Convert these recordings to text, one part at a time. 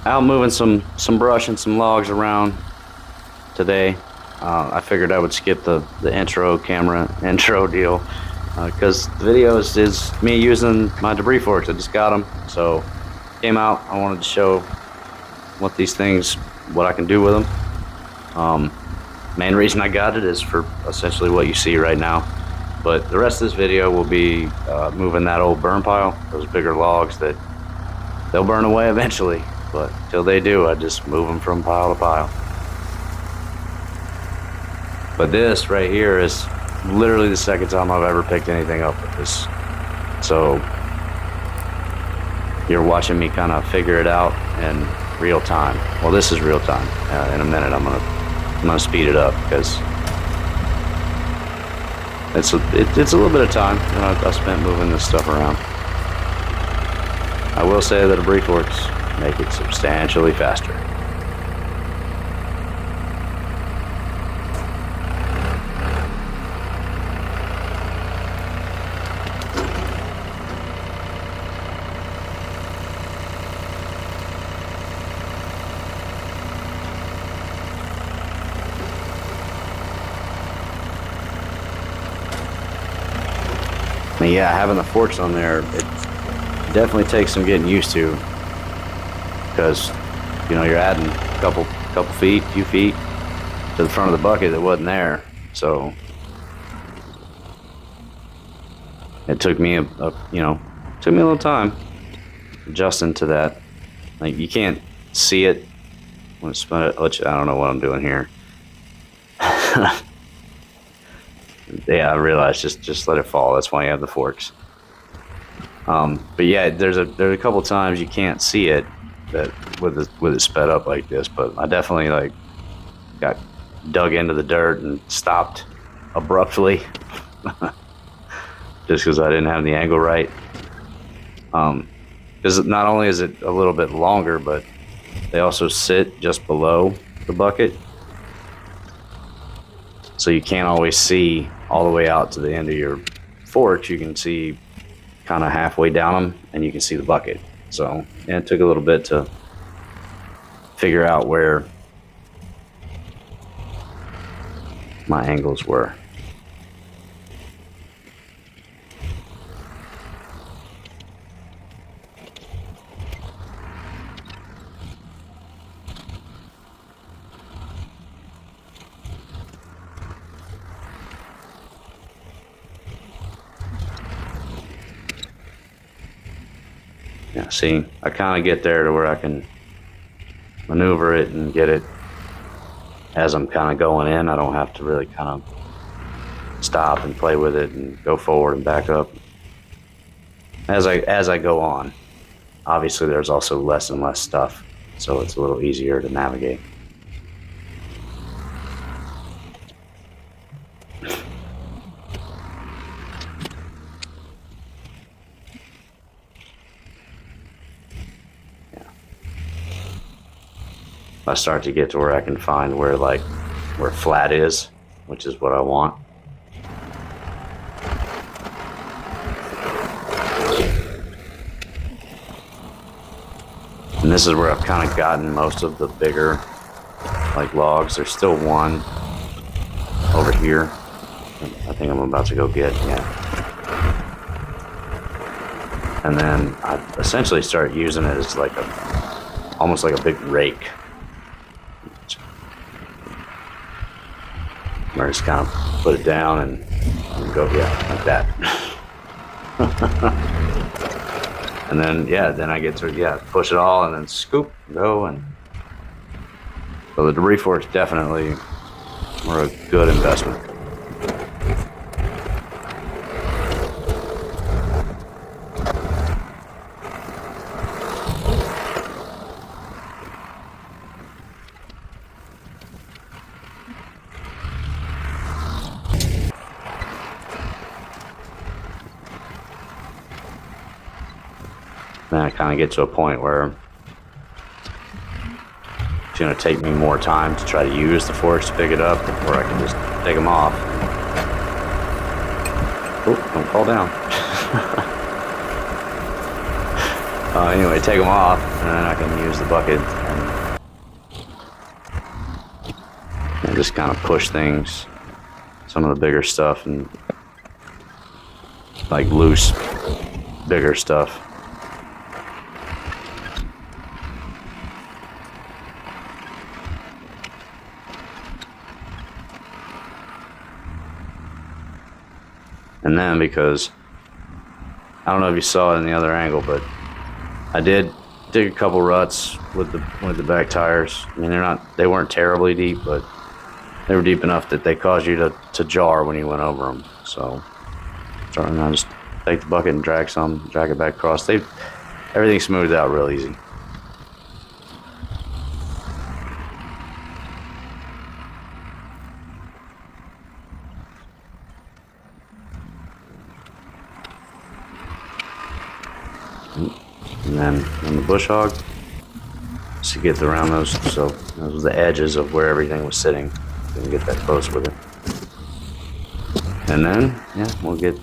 out moving some brush and some logs around today. I figured I would skip the intro camera intro deal because the video is me using my debris forks. I just got them, so came out. I wanted to show what I can do with them. Main reason I got it is for essentially what you see right now. But the rest of this video will be moving that old burn pile, those bigger logs that they'll burn away eventually. But till they do, I just move them from pile to pile. But this right here is literally the second time I've ever picked anything up with this. So you're watching me kind of figure it out in real time. Well, this is real time. In a minute, I'm gonna speed it up because it's a little bit of time that I spent moving this stuff around. I will say that debris forks make it substantially faster. And yeah, having the forks on there, it definitely takes some getting used to, because you're adding a couple few feet to the front of the bucket that wasn't there. So it took me a little time adjusting to that. Like, you can't see it when it's spun it, which I don't know what I'm doing here. Yeah, I realized just let it fall. That's why you have the forks. But yeah, there's a couple times you can't see it that with it sped up like this. But I definitely got dug into the dirt and stopped abruptly just because I didn't have the angle right. Because not only is it a little bit longer, but they also sit just below the bucket. So you can't always see all the way out to the end of your forks. You can see kind of halfway down them, and you can see the bucket. So yeah, it took a little bit to figure out where my angles were. Yeah, see, I kind of get there to where I can maneuver it and get it as I'm kind of going in. I don't have to really kind of stop and play with it and go forward and back up as I go on. Obviously, there's also less and less stuff, so it's a little easier to navigate. I start to get to where I can find where flat is, which is what I want. And this is where I've kind of gotten most of the bigger logs. There's still one over here I think I'm about to go get, yeah. And then I essentially start using it as almost like a big rake. Where I just kind of put it down and go, yeah, like that. And then, yeah, then I get to, push it all and then scoop, go, and so the debris forks definitely were a good investment. Then I kind of get to a point where it's going to take me more time to try to use the forks to pick it up, or I can just take them off. Oh, don't fall down. Anyway, take them off, and then I can use the bucket and just kind of push things, some of the bigger stuff, and like loose, bigger stuff. And then, because I don't know if you saw it in the other angle, but I did dig a couple ruts with the back tires. I mean, they weren't terribly deep, but they were deep enough that they caused you to jar when you went over them. So I just take the bucket and drag it back across. Everything smoothed out real easy. And then on the bush hog, to get around those, so those were the edges of where everything was sitting. Didn't get that close with it. And then, yeah, we'll get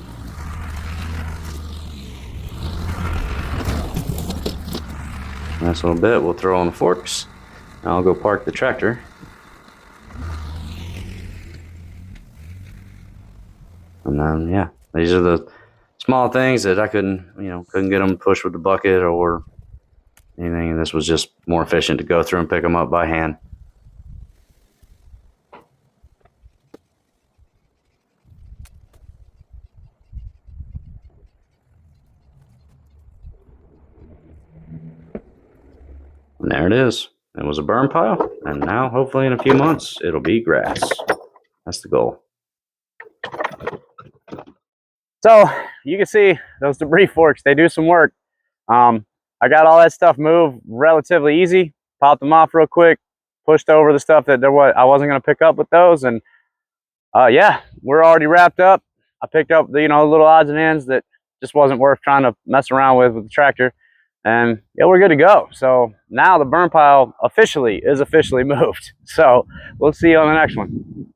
nice little bit. We'll throw on the forks. And I'll go park the tractor. And then, yeah, these are the small things that I couldn't get them pushed with the bucket or anything. And this was just more efficient to go through and pick them up by hand. And there it is. It was a burn pile, and now hopefully in a few months it'll be grass. That's the goal. So you can see those debris forks, they do some work. I got all that stuff moved relatively easy, popped them off real quick, pushed over the stuff that I wasn't going to pick up with those, and yeah, we're already wrapped up. I picked up the little odds and ends that just wasn't worth trying to mess around with the tractor, and yeah, we're good to go. So now the burn pile is officially moved. So we'll see you on the next one.